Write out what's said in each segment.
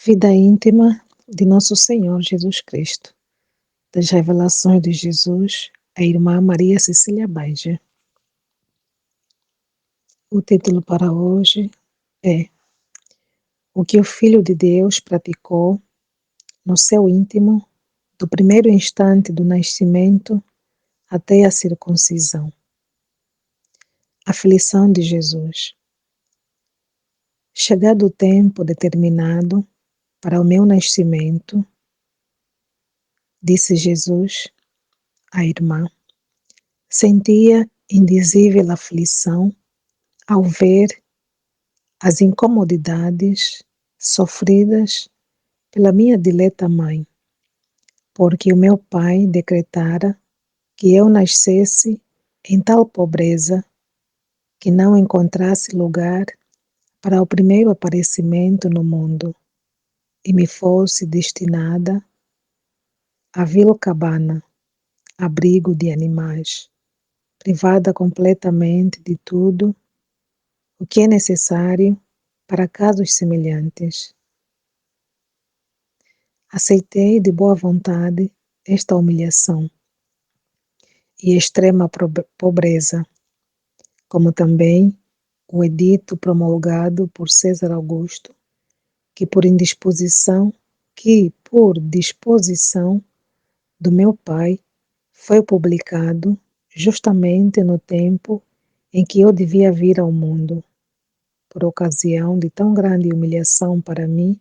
Vida íntima de Nosso Senhor Jesus Cristo, das Revelações de Jesus, a irmã Maria Cecília Baija. O título para hoje é O que o Filho de Deus praticou no seu íntimo, do primeiro instante do nascimento até a circuncisão. Aflição de Jesus. Chegado o tempo determinado para o meu nascimento, disse Jesus à irmã, sentia indizível aflição ao ver as incomodidades sofridas pela minha dileta mãe, porque o meu pai decretara que eu nascesse em tal pobreza que não encontrasse lugar para o primeiro aparecimento no mundo e me fosse destinada a vil cabana, abrigo de animais, privada completamente de tudo o que é necessário para casos semelhantes. Aceitei de boa vontade esta humilhação e extrema pobreza, como também o edito promulgado por César Augusto, que por disposição do meu pai foi publicado justamente no tempo em que eu devia vir ao mundo, por ocasião de tão grande humilhação para mim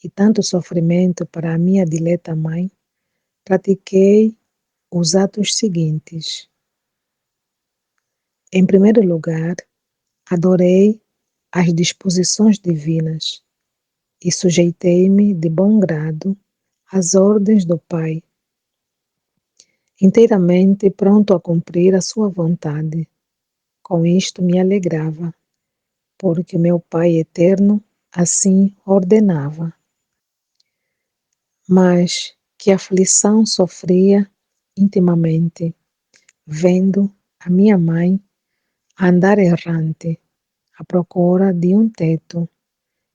e tanto sofrimento para a minha dileta mãe, pratiquei os atos seguintes. Em primeiro lugar, adorei as disposições divinas e sujeitei-me de bom grado às ordens do Pai, inteiramente pronto a cumprir a sua vontade. Com isto me alegrava, porque meu Pai eterno assim ordenava. Mas que aflição sofria intimamente, vendo a minha mãe andar errante, à procura de um teto,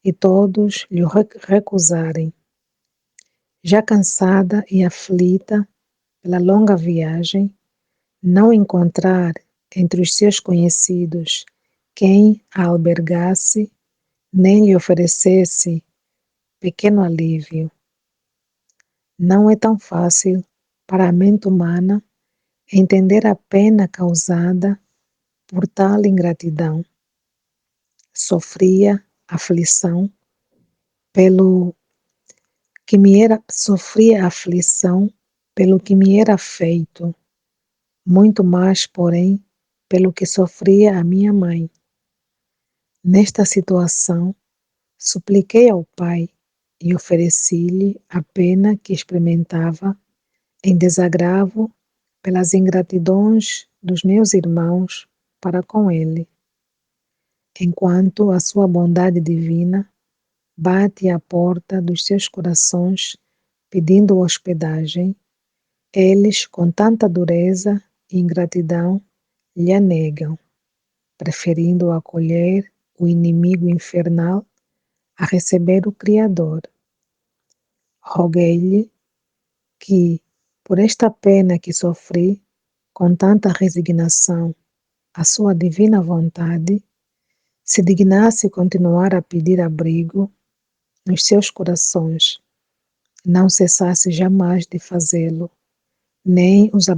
e todos lhe recusarem. Já cansada e aflita pela longa viagem, não encontrar entre os seus conhecidos quem a albergasse, nem lhe oferecesse pequeno alívio. Não é tão fácil para a mente humana entender a pena causada por tal ingratidão. Sofria aflição pelo que me era feito, muito mais, porém, pelo que sofria a minha mãe. Nesta situação, supliquei ao Pai e ofereci-lhe a pena que experimentava em desagravo pelas ingratidões dos meus irmãos para com ele, enquanto a sua bondade divina bate à porta dos seus corações pedindo hospedagem, eles, com tanta dureza e ingratidão, lhe a negam, preferindo acolher o inimigo infernal a receber o Criador. Roguei-lhe que, por esta pena que sofri, com tanta resignação, a sua divina vontade, se dignasse continuar a pedir abrigo nos seus corações, não cessasse jamais de fazê-lo, nem os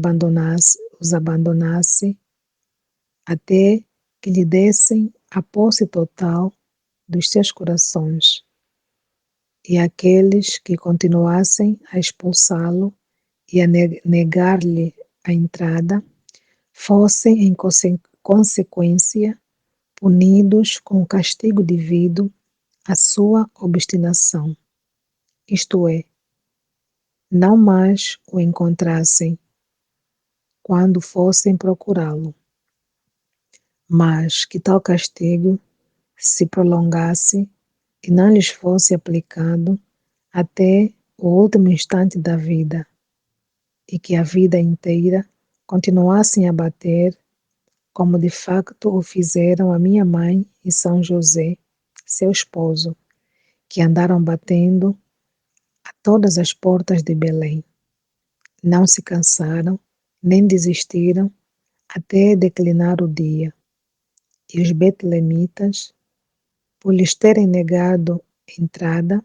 abandonasse até que lhe dessem a posse total dos seus corações, e aqueles que continuassem a expulsá-lo e a negar-lhe a entrada, fossem em consequência punidos com o castigo devido à sua obstinação, isto é, não mais o encontrassem quando fossem procurá-lo, mas que tal castigo se prolongasse e não lhes fosse aplicado até o último instante da vida, e que a vida inteira continuassem a bater, como de facto o fizeram a minha mãe e São José, seu esposo, que andaram batendo a todas as portas de Belém. Não se cansaram, nem desistiram, até declinar o dia. E os betlemitas, por lhes terem negado entrada,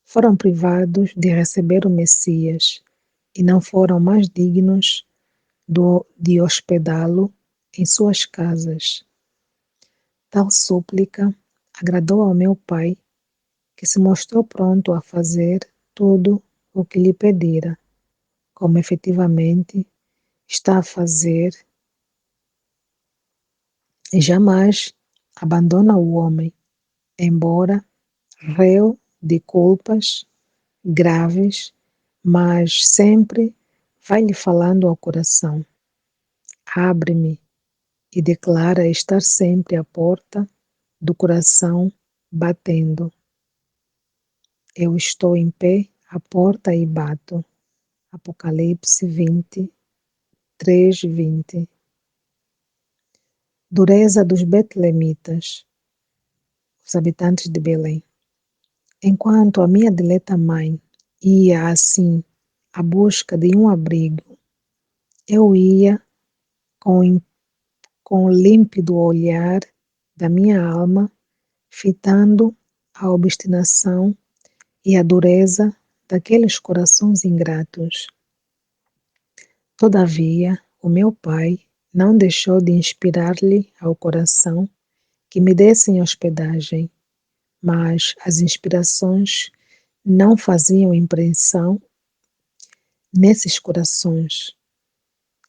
foram privados de receber o Messias e não foram mais dignos de hospedá-lo em suas casas. Tal súplica agradou ao meu Pai, que se mostrou pronto a fazer tudo o que lhe pedira, como efetivamente está a fazer, e jamais abandona o homem, embora réu de culpas graves, mas sempre vai lhe falando ao coração. Abre-me e declara estar sempre à porta do coração batendo. Eu estou em pé à porta e bato. Apocalipse 23:20. Dureza dos betlemitas, os habitantes de Belém. Enquanto a minha dileta mãe ia assim à busca de um abrigo, eu ia com o límpido olhar da minha alma, fitando a obstinação e a dureza daqueles corações ingratos. Todavia, o meu Pai não deixou de inspirar-lhe ao coração que me dessem hospedagem, mas as inspirações não faziam impressão nesses corações.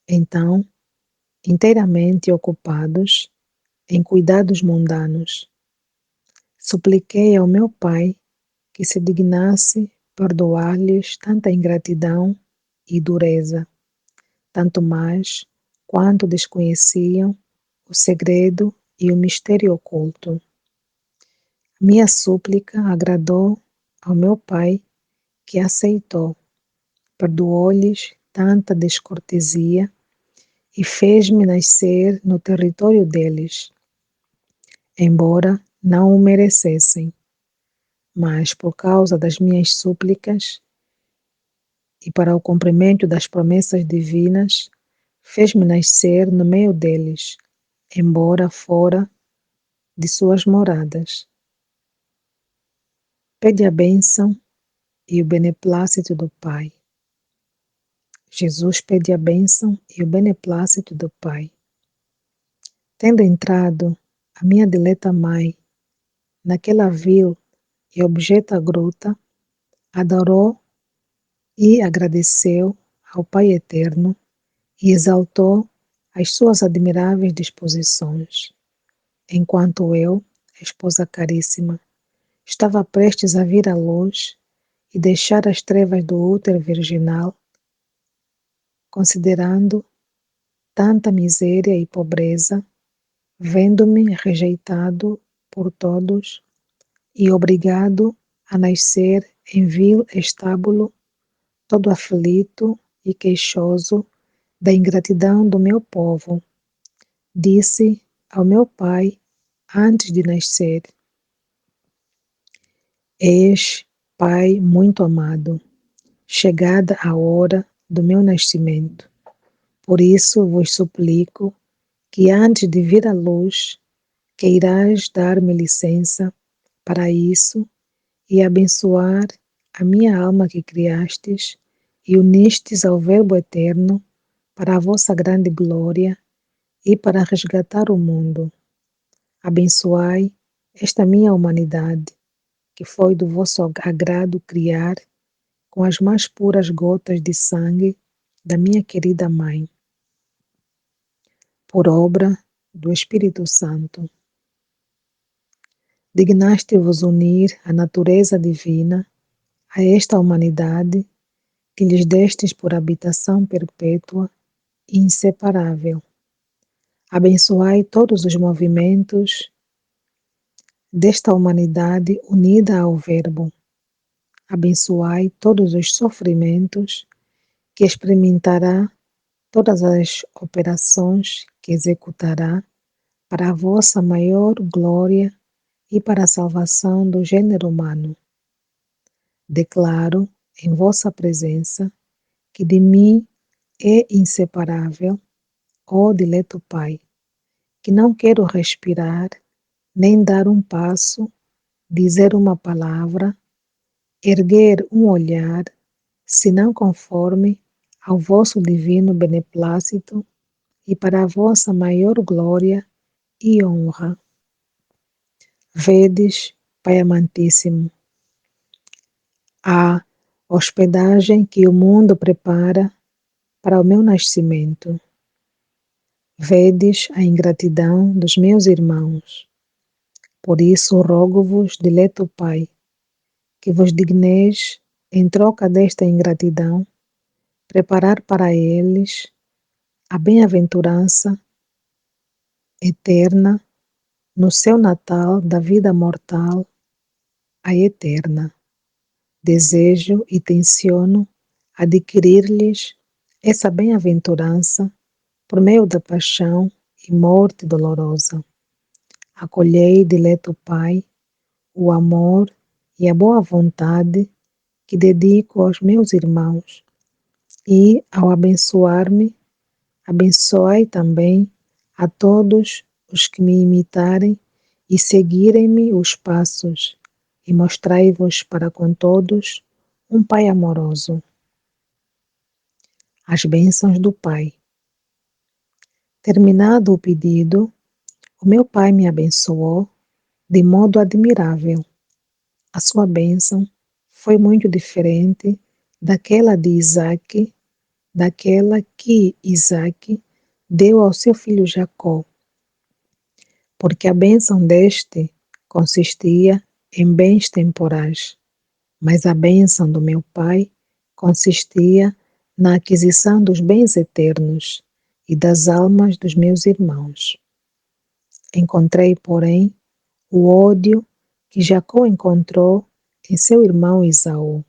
Então, inteiramente ocupados em cuidados mundanos, supliquei ao meu Pai que se dignasse perdoar-lhes tanta ingratidão e dureza, tanto mais quanto desconheciam o segredo e o mistério oculto. Minha súplica agradou ao meu Pai, que aceitou, perdoou-lhes tanta descortesia e fez-me nascer no território deles, embora não o merecessem, mas por causa das minhas súplicas e para o cumprimento das promessas divinas, fez-me nascer no meio deles, embora fora de suas moradas. Pede a bênção e o beneplácito do Pai. Jesus pede a bênção e o beneplácito do Pai. Tendo entrado a minha dileta mãe naquela vil e objeto gruta, adorou e agradeceu ao Pai Eterno e exaltou as suas admiráveis disposições, enquanto eu, esposa caríssima, estava prestes a vir à luz e deixar as trevas do útero virginal, considerando tanta miséria e pobreza, vendo-me rejeitado por todos e obrigado a nascer em vil estábulo, todo aflito e queixoso da ingratidão do meu povo, disse ao meu pai antes de nascer: És, Pai muito amado, chegada a hora do meu nascimento. Por isso vos suplico que antes de vir à luz, queirais dar-me licença para isso e abençoar a minha alma que criastes e unistes ao Verbo Eterno para a vossa grande glória e para resgatar o mundo. Abençoai esta minha humanidade, que foi do vosso agrado criar com as mais puras gotas de sangue da minha querida Mãe, por obra do Espírito Santo. Dignaste-vos unir a natureza divina a esta humanidade que lhes destes por habitação perpétua e inseparável. Abençoai todos os movimentos desta humanidade unida ao Verbo. Abençoai todos os sofrimentos que experimentará, todas as operações que executará para a vossa maior glória e para a salvação do gênero humano. declaro em vossa presença que de mim é inseparável, ó dileto Pai, que não quero respirar, nem dar um passo, dizer uma palavra, erguer um olhar, senão conforme ao vosso divino beneplácito e para a vossa maior glória e honra. Vedes, Pai amantíssimo, a hospedagem que o mundo prepara para o meu nascimento. Vedes a ingratidão dos meus irmãos. Por isso rogo-vos, dileto Pai, que vos digneis, em troca desta ingratidão, preparar para eles a bem-aventurança eterna no seu Natal da vida mortal, a eterna. Desejo e tenciono adquirir-lhes essa bem-aventurança por meio da paixão e morte dolorosa. Acolhei, dileto Pai, o amor e a boa vontade que dedico aos meus irmãos e, ao abençoar-me, abençoai também a todos os que me imitarem e seguirem-me os passos, e mostrai-vos para com todos um Pai amoroso. As bênçãos do Pai. Terminado o pedido, o meu Pai me abençoou de modo admirável. A sua bênção foi muito diferente daquela de Isaque, daquela que Isaque deu ao seu filho Jacó, porque a bênção deste consistia em bens temporais, mas a bênção do meu Pai consistia na aquisição dos bens eternos e das almas dos meus irmãos. Encontrei, porém, o ódio que Jacó encontrou em seu irmão Esaú,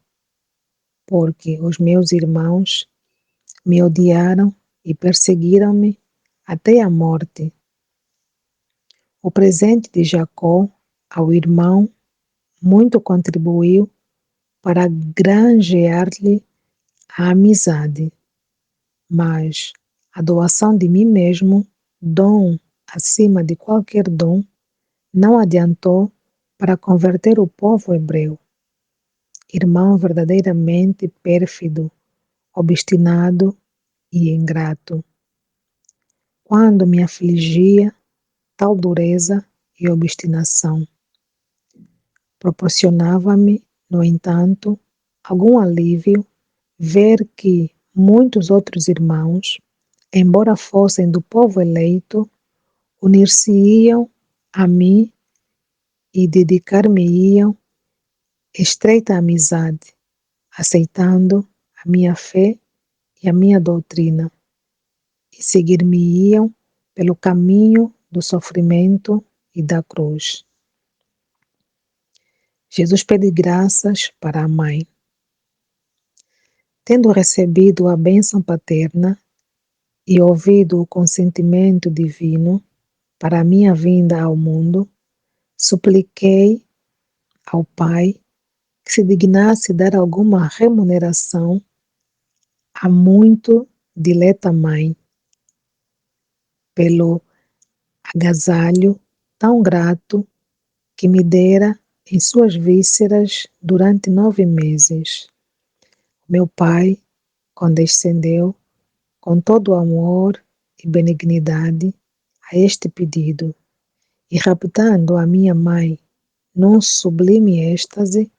porque os meus irmãos me odiaram e perseguiram-me até a morte. O presente de Jacó ao irmão muito contribuiu para granjear-lhe a amizade, mas a doação de mim mesmo, dom acima de qualquer dom, não adiantou para converter o povo hebreu. Irmão verdadeiramente pérfido, obstinado e ingrato. Quando me afligia tal dureza e obstinação, proporcionava-me, no entanto, algum alívio ver que muitos outros irmãos, embora fossem do povo eleito, unir-se-iam a mim e dedicar-me-iam estreita amizade, aceitando a minha fé e a minha doutrina, e seguir-me-iam pelo caminho do sofrimento e da cruz. Jesus pede graças para a mãe. Tendo recebido a bênção paterna e ouvido o consentimento divino para a minha vinda ao mundo, supliquei ao Pai que se dignasse dar alguma remuneração à muito dileta mãe pelo agasalho tão grato que me dera em suas vísceras durante 9 meses. Meu Pai condescendeu com todo amor e benignidade a este pedido, e raptando a minha mãe num sublime êxtase,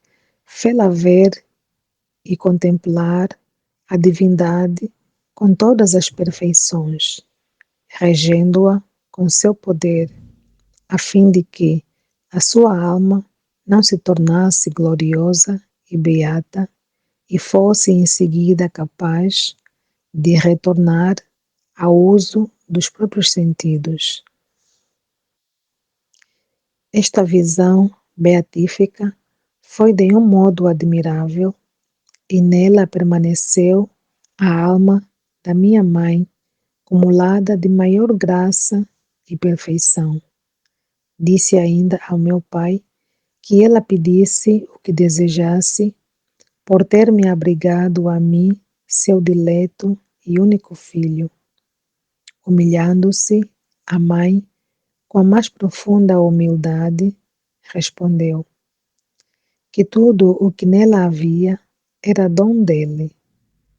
fê-la ver e contemplar a divindade com todas as perfeições, regendo-a com seu poder, a fim de que a sua alma não se tornasse gloriosa e beata e fosse em seguida capaz de retornar ao uso dos próprios sentidos. Esta visão beatífica foi de um modo admirável e nela permaneceu a alma da minha mãe, cumulada de maior graça e perfeição. Disse ainda ao meu Pai que ela pedisse o que desejasse por ter me abrigado a mim, seu dileto e único filho. Humilhando-se, a mãe, com a mais profunda humildade, respondeu que tudo o que nela havia era dom dele,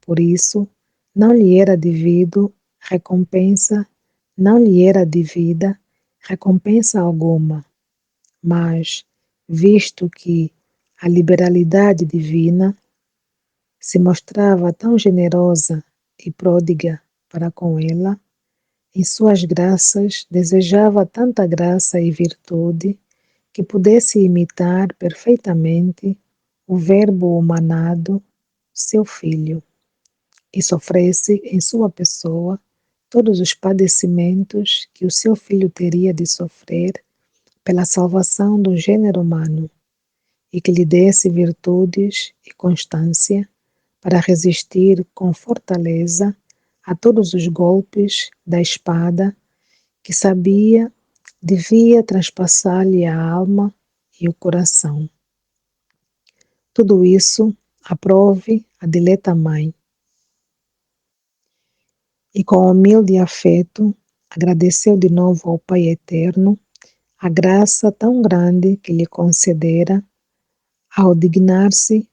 por isso não lhe era devido recompensa, não lhe era devida recompensa alguma, mas, visto que a liberalidade divina se mostrava tão generosa e pródiga para com ela, em suas graças desejava tanta graça e virtude que pudesse imitar perfeitamente o Verbo humanado, seu Filho, e sofresse em sua pessoa todos os padecimentos que o seu Filho teria de sofrer pela salvação do gênero humano, e que lhe desse virtudes e constância para resistir com fortaleza a todos os golpes da espada que sabia devia transpassar-lhe a alma e o coração. Tudo isso aprove a dileta mãe, e com humilde afeto agradeceu de novo ao Pai Eterno a graça tão grande que lhe concedera ao dignar-se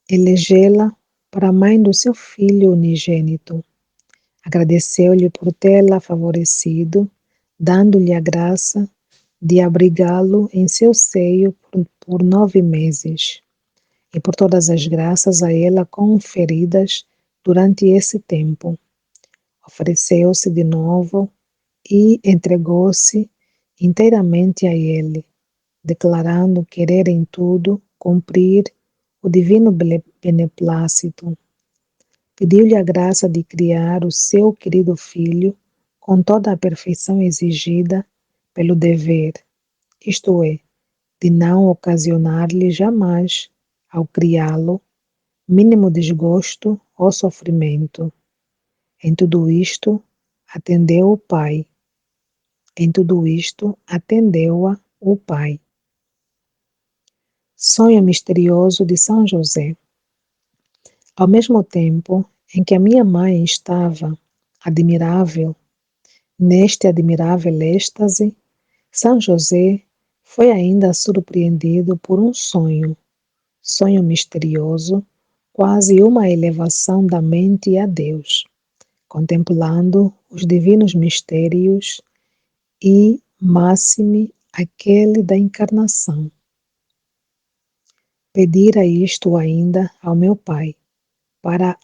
elegê-la para a mãe do seu filho unigênito. Agradeceu-lhe por tê-la favorecido, dando-lhe a graça de abrigá-lo em seu seio por 9 meses, e por todas as graças a ela conferidas durante esse tempo. Ofereceu-se de novo e entregou-se inteiramente a ele, declarando querer em tudo cumprir o divino beneplácito. Pediu-lhe a graça de criar o seu querido filho com toda a perfeição exigida pelo dever, isto é, de não ocasionar-lhe jamais, ao criá-lo, mínimo desgosto ou sofrimento. Em tudo isto, atendeu o Pai. Em tudo isto, atendeu-a o Pai. Sonho misterioso de São José. Ao mesmo tempo em que a minha mãe estava admirável, neste admirável êxtase, São José foi ainda surpreendido por um sonho misterioso, quase uma elevação da mente a Deus, contemplando os divinos mistérios e, máxime, aquele da encarnação. Pedira isto ainda ao meu pai, para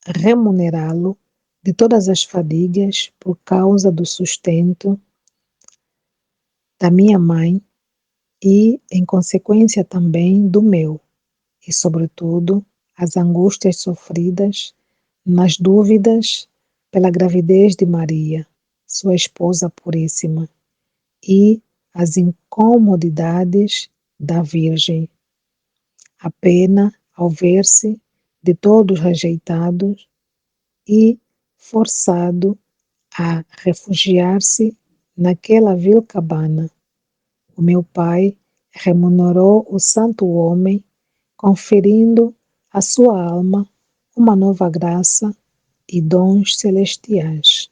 remunerá-lo de todas as fadigas por causa do sustento da minha mãe e, em consequência também, do meu, e, sobretudo, as angústias sofridas nas dúvidas pela gravidez de Maria, sua esposa puríssima, e as incomodidades da Virgem. A pena ao ver-se de todos rejeitados e forçado a refugiar-se naquela vil cabana. O meu pai remunerou o santo homem, conferindo à sua alma uma nova graça e dons celestiais.